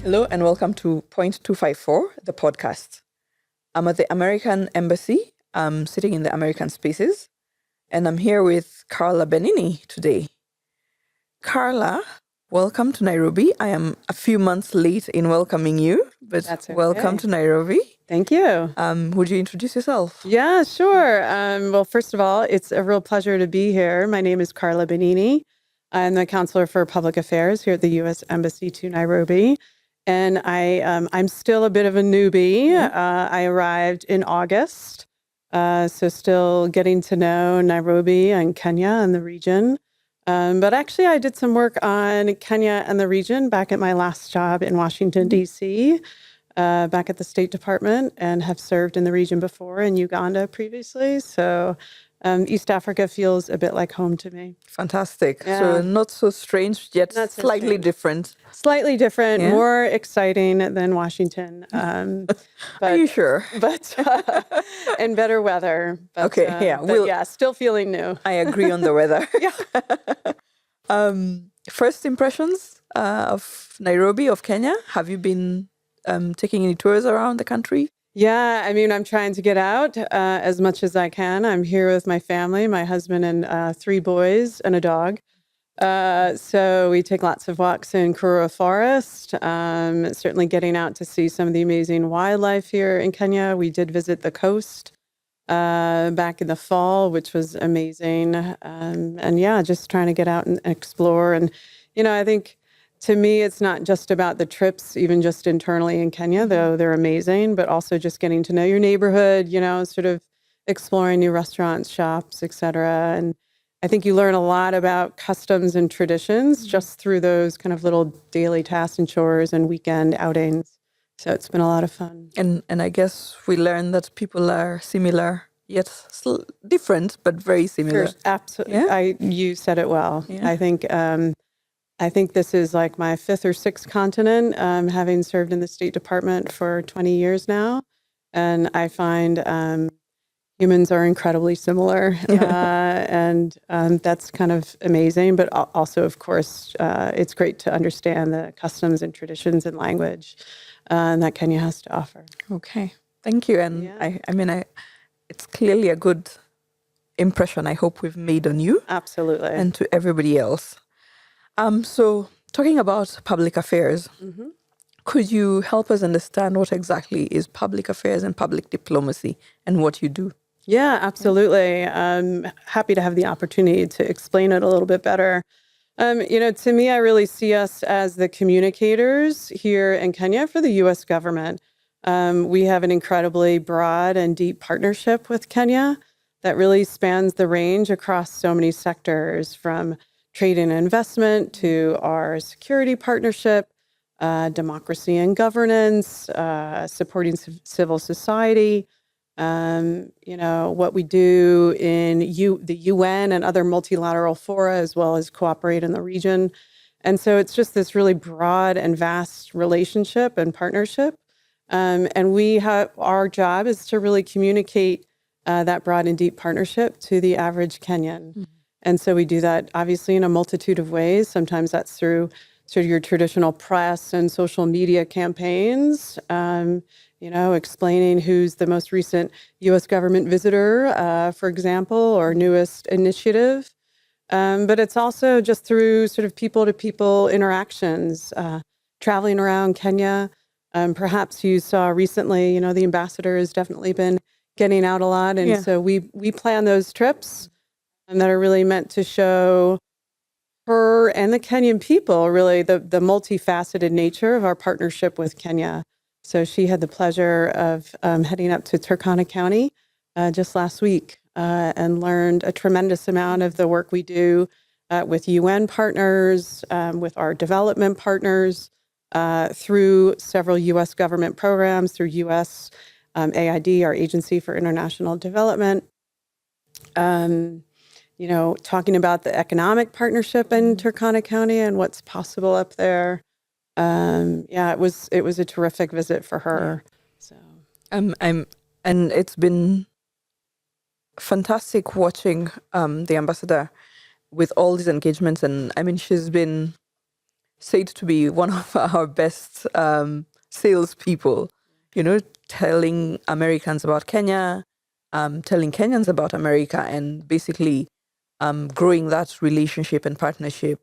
Hello and welcome to Point 254, the podcast. I'm at the American Embassy. I'm sitting in the American Spaces, and I'm here with Carla Benini today. Carla, welcome to Nairobi. I am a few months late in welcoming you, but That's okay. Welcome to Nairobi. Thank you. Would you introduce yourself? Yeah, sure. Well, first of all, it's a real pleasure to be here. My name is Carla Benini. I'm the Counselor for Public Affairs here at the U.S. Embassy to Nairobi. And I'm still a bit of a newbie. I arrived in August, so still getting to know Nairobi and Kenya and the region. But actually, I did some work on Kenya and the region back at my last job in Washington, D.C., back at the State Department, and have served in the region before, in Uganda previously. So East Africa feels a bit like home to me. Fantastic. Yeah. So not so strange, yet Not so slightly strange. different. Slightly different, Yeah? more exciting than Washington. Are you sure? But and better weather. But, Okay, yeah, but still feeling new. I agree on the weather. Yeah. First impressions of Nairobi, of Kenya. Have you been taking any tours around the country? Yeah, I mean, I'm trying to get out as much as I can. I'm here with my family, my husband and 3 boys and a dog. So we take lots of walks in Karura Forest, certainly getting out to see some of the amazing wildlife here in Kenya. We did visit the coast back in the fall, which was amazing. And yeah, just trying to get out and explore. And, I think to me, it's not just about the trips, even just internally in Kenya, though they're amazing, but also just getting to know your neighborhood, sort of exploring new restaurants, shops, et cetera. And I think you learn a lot about customs and traditions just through those kind of little daily tasks and chores and weekend outings. So it's been a lot of fun. And I guess we learned that people are similar, yet different, but very similar. Absolutely. Yeah? You said it well. Yeah. I think this is like my 5th or 6th continent, having served in the State Department for 20 years now. And I find humans are incredibly similar. And that's kind of amazing. But also, of course, it's great to understand the customs and traditions and language that Kenya has to offer. Okay. Thank you. And Yeah. it's clearly a good impression I hope we've made on you. Absolutely. And to everybody else. So talking about public affairs, could you help us understand what exactly is public affairs and public diplomacy and what you do? Yeah, absolutely. I'm happy to have the opportunity to explain it a little bit better. To me, I really see us as the communicators here in Kenya for the U.S. government. We have an incredibly broad and deep partnership with Kenya that really spans the range across so many sectors, from trade and investment to our security partnership, democracy and governance, supporting civil society, what we do in the UN and other multilateral fora, as well as cooperate in the region. And so it's just this really broad and vast relationship and partnership. And our job is to really communicate that broad and deep partnership to the average Kenyan. And so we do that obviously in a multitude of ways. Sometimes that's through sort of your traditional press and social media campaigns, explaining who's the most recent U.S. government visitor, for example, or newest initiative. But it's also just through sort of people-to-people interactions, traveling around Kenya. Perhaps you saw recently, the ambassador has definitely been getting out a lot. And so we plan those trips that are really meant to show her and the Kenyan people really the multifaceted nature of our partnership with Kenya. So she had the pleasure of heading up to Turkana County just last week and learned a tremendous amount of the work we do with UN partners, with our development partners, through several U.S. government programs, through U.S. AID, our Agency for International Development. Talking about the economic partnership in Turkana County and what's possible up there. It was a terrific visit for her. So and it's been fantastic watching the ambassador with all these engagements, and she's been said to be one of our best salespeople, telling Americans about Kenya, telling Kenyans about America, and basically growing that relationship and partnership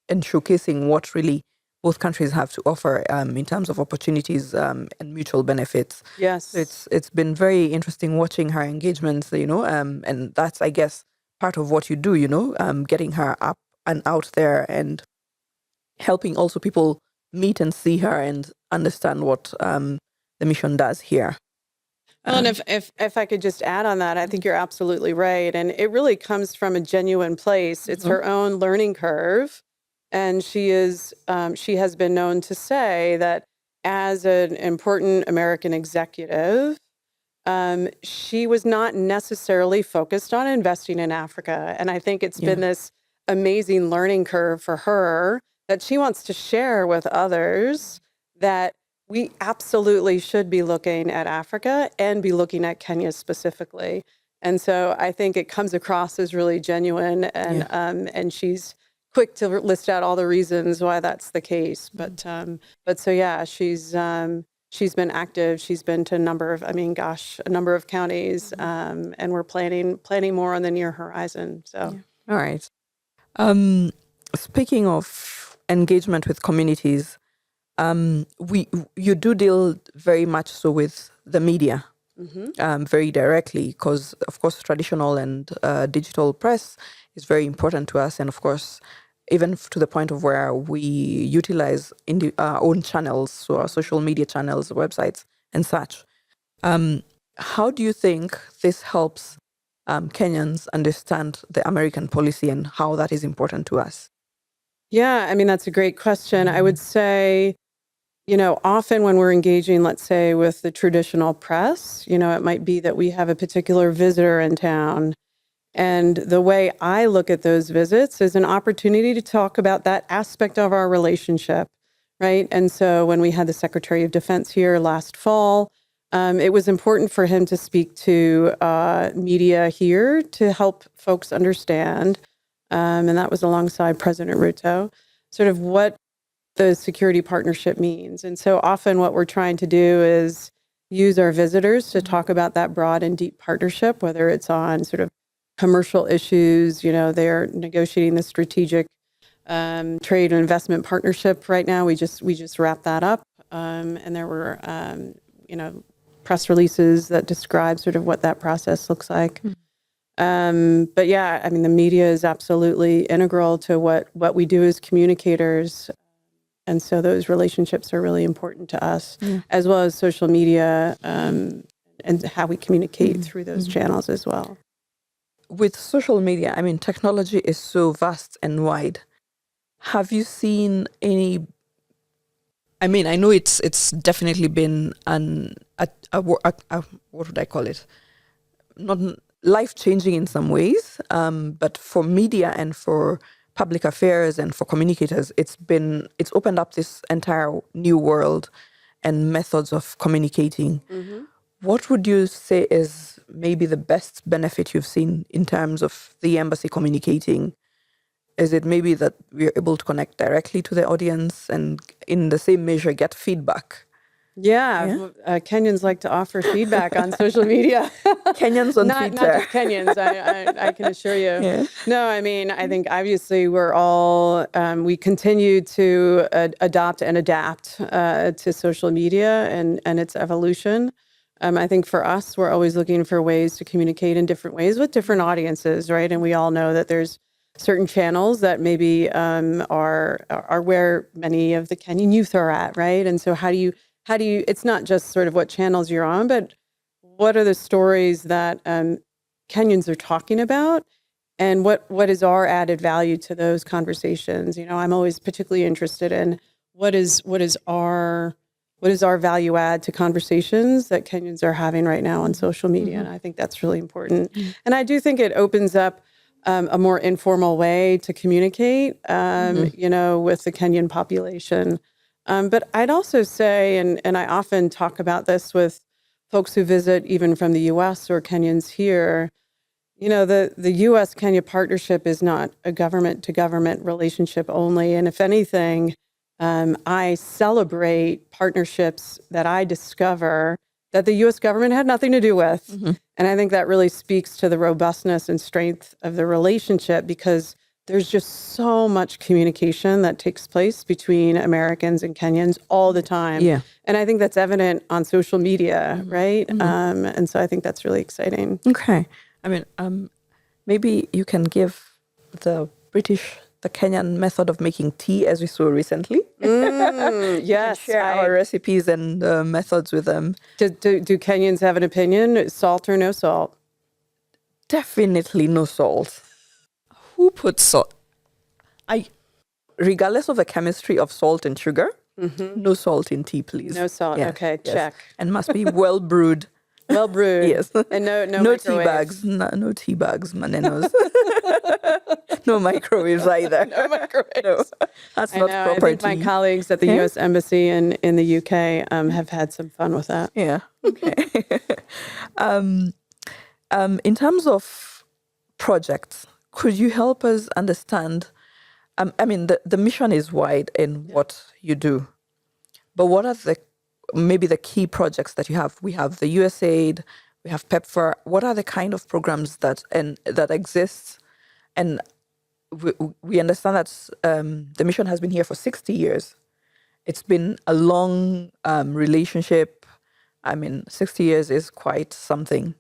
and showcasing what really both countries have to offer in terms of opportunities and mutual benefits. Yes. So it's been very interesting watching her engagements, and that's, I guess, part of what you do, getting her up and out there and helping also people meet and see her and understand what the mission does here. Well, and if I could just add on that, I think you're absolutely right. And it really comes from a genuine place. It's her own learning curve. And she has been known to say that as an important American executive, she was not necessarily focused on investing in Africa. And I think it's been this amazing learning curve for her that she wants to share with others, that we absolutely should be looking at Africa and be looking at Kenya specifically. And so I think it comes across as really genuine, and she's quick to list out all the reasons why that's the case. But so yeah, she's been active. She's been to a number of counties, and we're planning more on the near horizon. So all right. Speaking of engagement with communities, you do deal very much so with the media, very directly, because of course traditional and digital press is very important to us, and of course even to the point of where we utilize our own channels, so our social media channels, websites, and such. How do you think this helps Kenyans understand the American policy and how that is important to us? Yeah, I mean, that's a great question. I would say, often when we're engaging, let's say, with the traditional press, it might be that we have a particular visitor in town. And the way I look at those visits is an opportunity to talk about that aspect of our relationship, right? And so when we had the Secretary of Defense here last fall, it was important for him to speak to media here to help folks understand, and that was alongside President Ruto, sort of what the security partnership means. And so often what we're trying to do is use our visitors to talk about that broad and deep partnership, whether it's on sort of commercial issues. They're negotiating the strategic trade and investment partnership right now. We just wrapped that up, and there were press releases that describe sort of what that process looks like. But yeah, I mean, the media is absolutely integral to what we do as communicators. And so those relationships are really important to us, as well as social media, and how we communicate through those channels as well. With social media, I mean, technology is so vast and wide. Have you seen any? I mean, I know it's definitely been what would I call it? Not life-changing in some ways, but for media and for public affairs and for communicators, it's opened up this entire new world and methods of communicating. What would you say is maybe the best benefit you've seen in terms of the embassy communicating? Is it maybe that we're able to connect directly to the audience and in the same measure get feedback? Yeah. Kenyans like to offer feedback on social media. Kenyans on Not Twitter. just Kenyans, I can assure you. Yeah. No, I mean, I think obviously we're all, we continue to adopt and adapt to social media and its evolution. I think for us, we're always looking for ways to communicate in different ways with different audiences, right? And we all know that there's certain channels that maybe are where many of the Kenyan youth are at, right? And so how do you, it's not just sort of what channels you're on, but what are the stories that Kenyans are talking about, and what is our added value to those conversations? I'm always particularly interested in what is our value add to conversations that Kenyans are having right now on social media. And I think that's really important. And I do think it opens up a more informal way to communicate, with the Kenyan population. But I'd also say, and I often talk about this with folks who visit even from the US or Kenyans here, The U.S.-Kenya partnership is not a government-to-government relationship only. And if anything, I celebrate partnerships that I discover that the U.S. government had nothing to do with. And I think that really speaks to the robustness and strength of the relationship, because there's just so much communication that takes place between Americans and Kenyans all the time. Yeah. And I think that's evident on social media, right? And so I think that's really exciting. Okay. I mean, maybe you can give the Kenyan method of making tea, as we saw recently. Yes. Share our recipes and methods with them. Do Kenyans have an opinion? Salt or no salt? Definitely no salt. Who puts salt? Regardless of the chemistry of salt and sugar, no salt in tea, please. No salt. Yes, Okay, yes. check. And must be well brewed. Well brewed. Yes. And no tea bags. No tea bags, manenos. No microwaves either. No microwaves. No, that's not proper I think my colleagues at the U.S. Embassy in the U.K. Have had some fun with that. Yeah. Okay. In terms of projects, could you help us understand? I mean, the mission is wide in what you do, but what are maybe the key projects that you have? We have the USAID, we have PEPFAR. What are the kind of programs that exist? And we understand that the mission has been here for 60 years. It's been a long relationship. I mean, 60 years is quite something.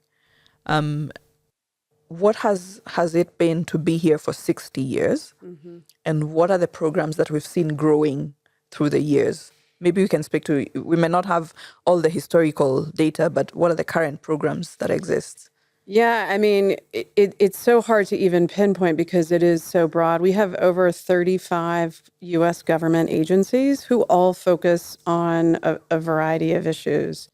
What has it been to be here for 60 years? And what are the programs that we've seen growing through the years? Maybe we can speak to, we may not have all the historical data, but what are the current programs that exist? Yeah, I mean, it's so hard to even pinpoint because it is so broad. We have over 35 U.S. government agencies who all focus on a variety of issues.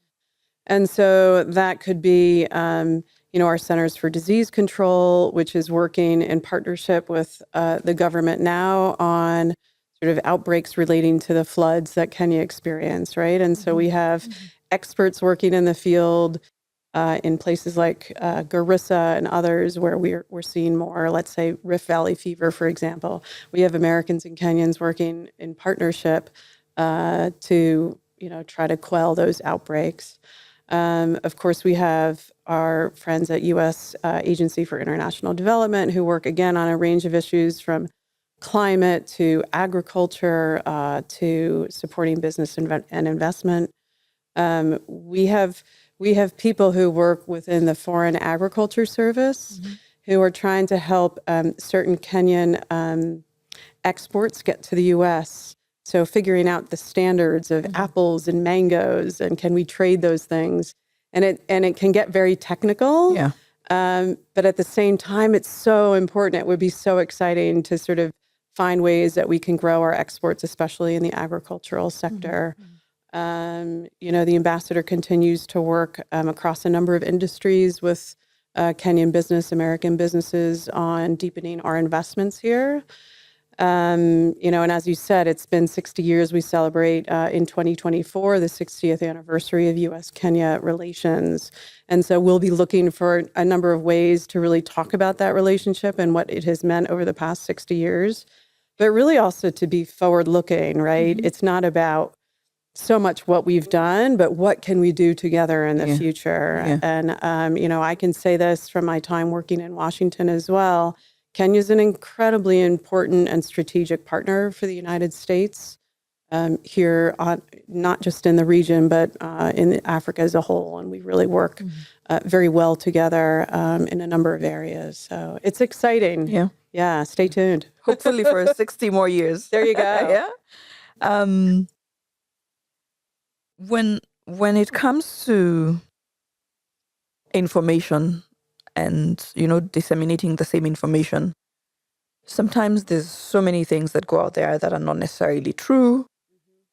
And so that could be, our Centers for Disease Control, which is working in partnership with the government now on sort of outbreaks relating to the floods that Kenya experienced, right? And so we have experts working in the field in places like Garissa and others where we're seeing more, let's say Rift Valley fever, for example. We have Americans and Kenyans working in partnership to, try to quell those outbreaks. Of course, we have our friends at U.S. Agency for International Development who work, again, on a range of issues from climate to agriculture to supporting business and investment. We have people who work within the Foreign Agriculture Service who are trying to help certain Kenyan exports get to the U.S., so figuring out the standards of apples and mangoes and can we trade those things? And it can get very technical. Yeah. But at the same time, it's so important. It would be so exciting to sort of find ways that we can grow our exports, especially in the agricultural sector. The ambassador continues to work across a number of industries with Kenyan business, American businesses on deepening our investments here. And as you said, it's been 60 years. We celebrate in 2024, the 60th anniversary of U.S.-Kenya relations. And so we'll be looking for a number of ways to really talk about that relationship and what it has meant over the past 60 years, but really also to be forward-looking, right? It's not about so much what we've done, but what can we do together in the future? Yeah. And, I can say this from my time working in Washington as well. Kenya is an incredibly important and strategic partner for the United States here, not just in the region, but in Africa as a whole. And we really work very well together in a number of areas. So it's exciting. Yeah. Yeah, stay tuned. Hopefully for 60 more years. There you go. Yeah. When it comes to information and, disseminating the same information, sometimes there's so many things that go out there that are not necessarily true.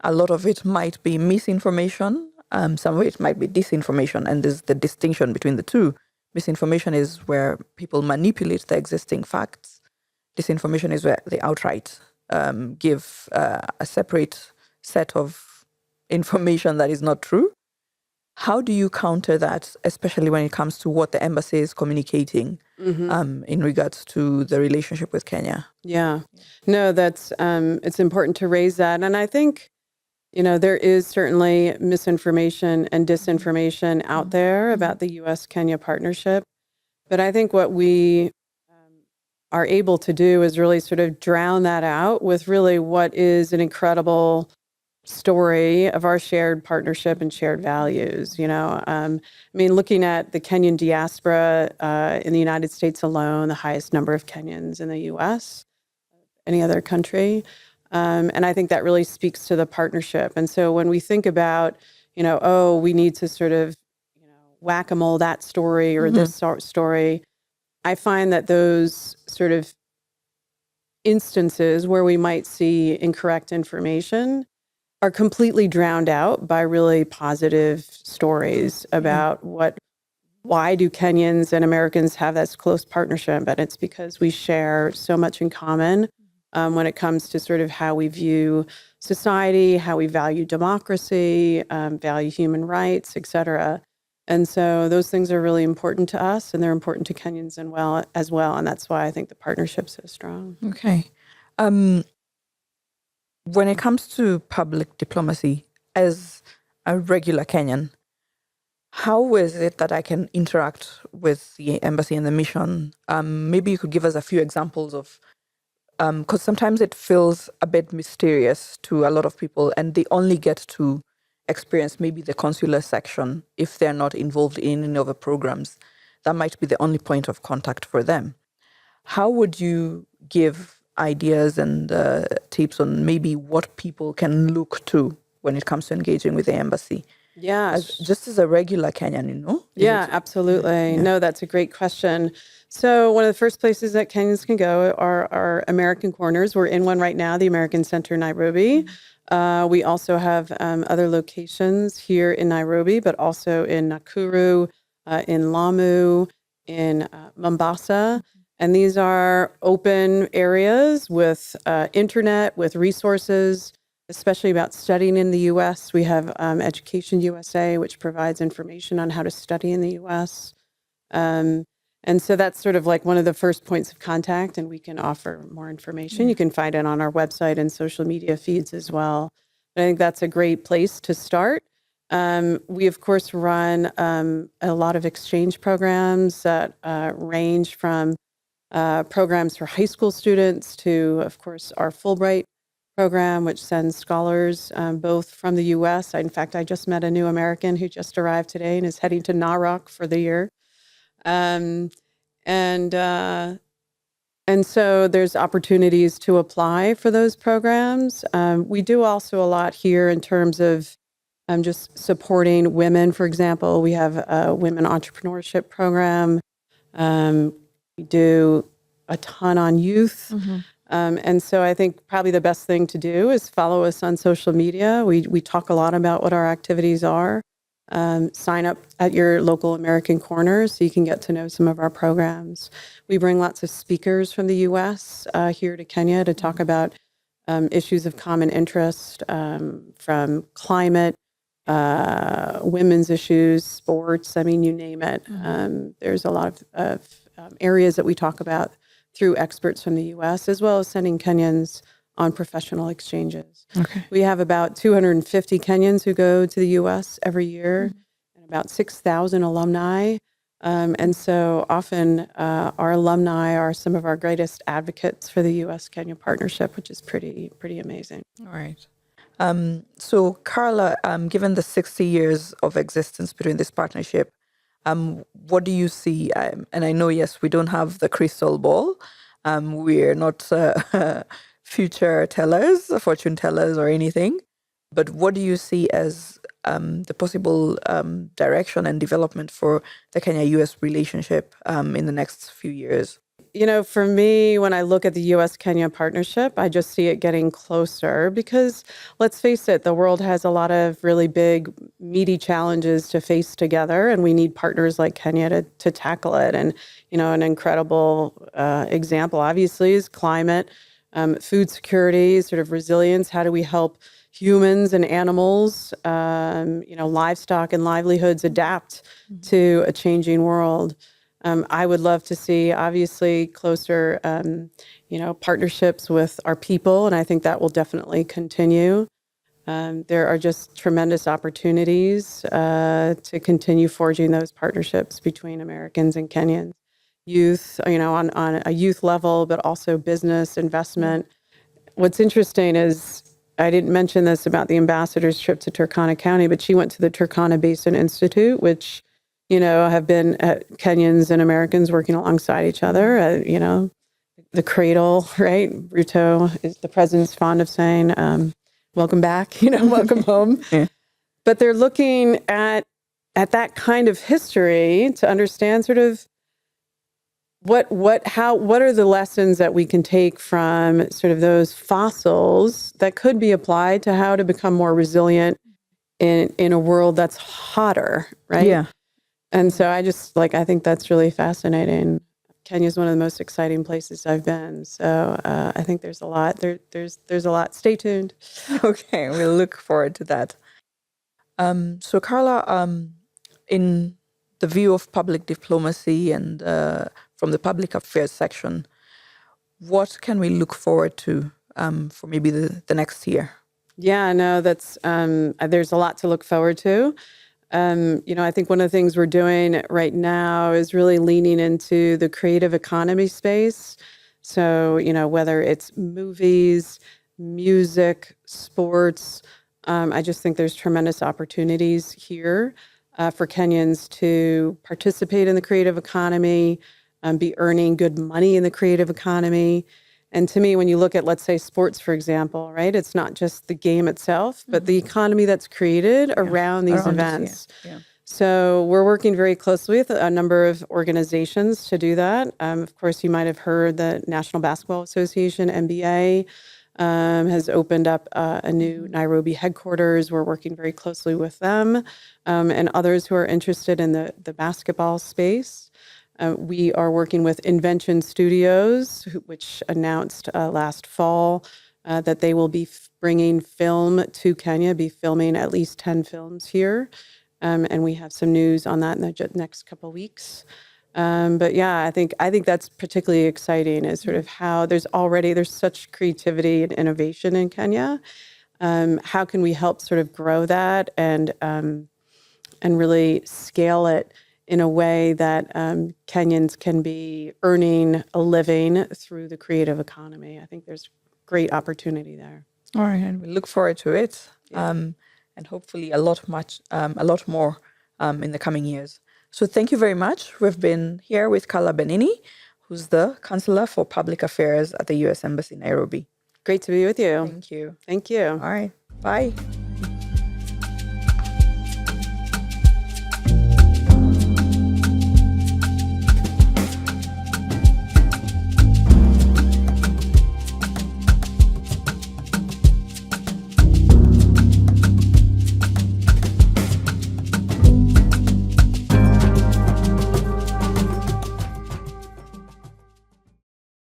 A lot of it might be misinformation. Some of it might be disinformation. And there's the distinction between the two. Misinformation is where people manipulate the existing facts. Disinformation is where they outright give a separate set of information that is not true. How do you counter that, especially when it comes to what the embassy is communicating? in regards to the relationship with Kenya. Yeah. No, that's it's important to raise that. And I think, there is certainly misinformation and disinformation out there about the U.S.-Kenya partnership. But I think what we are able to do is really sort of drown that out with really what is an incredible story of our shared partnership and shared values. Looking at the Kenyan diaspora in the United States alone, the highest number of Kenyans in the U.S., any other country. And I think that really speaks to the partnership. And so when we think about, we need to sort of, whack-a-mole that story or this story, I find that those sort of instances where we might see incorrect information are completely drowned out by really positive stories about why do Kenyans and Americans have this close partnership? And it's because we share so much in common when it comes to sort of how we view society, how we value democracy, value human rights, et cetera. And so those things are really important to us, and they're important to Kenyans as well. And that's why I think the partnership's so strong. Okay. When it comes to public diplomacy, as a regular Kenyan, how is it that I can interact with the embassy and the mission? Maybe you could give us a few examples of, because sometimes it feels a bit mysterious to a lot of people, and they only get to experience maybe the consular section if they're not involved in any of the programs. That might be the only point of contact for them. How would you give ideas and tips on maybe what people can look to when it comes to engaging with the embassy? Yeah. Just as a regular Kenyan, Yeah, absolutely. Yeah. No, that's a great question. So one of the first places that Kenyans can go are our American corners. We're in one right now, the American Center in Nairobi. We also have other locations here in Nairobi, but also in Nakuru, in Lamu, in Mombasa. And these are open areas with internet, with resources, especially about studying in the U.S. We have Education USA, which provides information on how to study in the U.S. And so that's sort of like one of the first points of contact, and we can offer more information. You can find it on our website and social media feeds as well. But I think that's a great place to start. We, of course, run a lot of exchange programs that range from programs for high school students to, of course, our Fulbright program, which sends scholars both from the U.S. In fact, I just met a new American who just arrived today and is heading to Narok for the year. And so there's opportunities to apply for those programs. We do also a lot here in terms of just supporting women, for example. We have a women entrepreneurship program. We do a ton on youth. And so I think probably the best thing to do is follow us on social media. We talk a lot about what our activities are. Sign up at your local American Corner so you can get to know some of our programs. We bring lots of speakers from the U.S. Here to Kenya to talk about issues of common interest, from climate, women's issues, sports, you name it. There's a lot of areas that we talk about through experts from the U.S., as well as sending Kenyans on professional exchanges. Okay. We have about 250 Kenyans who go to the U.S. every year, and about 6,000 alumni. And so often our alumni are some of our greatest advocates for the U.S.-Kenya partnership, which is pretty amazing. All right. So Carla, given the 60 years of existence between this partnership, what do you see? And I know, yes, we don't have the crystal ball. We're not future tellers, fortune tellers or anything. But what do you see as the possible direction and development for the Kenya-US relationship in the next few years? For me, when I look at the U.S.-Kenya partnership, I just see it getting closer because, let's face it, the world has a lot of really big, meaty challenges to face together, and we need partners like Kenya to tackle it. And, an incredible example, obviously, is climate, food security, sort of resilience. How do we help humans and animals, livestock and livelihoods adapt to a changing world? I would love to see, obviously, closer, partnerships with our people, and I think that will definitely continue. There are just tremendous opportunities to continue forging those partnerships between Americans and Kenyans. Youth, on a youth level, but also business investment. What's interesting is I didn't mention this about the ambassador's trip to Turkana County, but she went to the Turkana Basin Institute, which, have been Kenyans and Americans working alongside each other. The cradle, right? Ruto is the president's fond of saying, welcome back, welcome home. Yeah. But they're looking at that kind of history to understand sort of what are the lessons that we can take from sort of those fossils that could be applied to how to become more resilient in a world that's hotter, right? Yeah. And so I think that's really fascinating. Kenya is one of the most exciting places I've been. So I think there's a lot. There's a lot. Stay tuned. Okay, we'll look forward to that. So Carla, in the view of public diplomacy and from the public affairs section, what can we look forward to for maybe the next year? Yeah, no, that's there's a lot to look forward to. I think one of the things we're doing right now is really leaning into the creative economy space. So, whether it's movies, music, sports, I just think there's tremendous opportunities here for Kenyans to participate in the creative economy, be earning good money in the creative economy. And to me, when you look at, let's say, sports, for example, right, it's not just the game itself, but the economy that's created around these events. So we're working very closely with a number of organizations to do that. Of course, you might have heard the National Basketball Association, NBA, has opened up a new Nairobi headquarters. We're working very closely with them and others who are interested in the basketball space. We are working with Invention Studios, which announced last fall that they will be bringing film to Kenya, be filming at least 10 films here. And we have some news on that in the next couple of weeks. But yeah, I think that's particularly exciting is sort of how there's such creativity and innovation in Kenya. How can we help sort of grow that and really scale it in a way that Kenyans can be earning a living through the creative economy? I think there's great opportunity there. All right, and we look forward to it, and hopefully a lot more in the coming years. So thank you very much. We've been here with Carla Benini, who's the Counselor for Public Affairs at the U.S. Embassy, Nairobi. Great to be with you. Thank you. Thank you. All right, bye.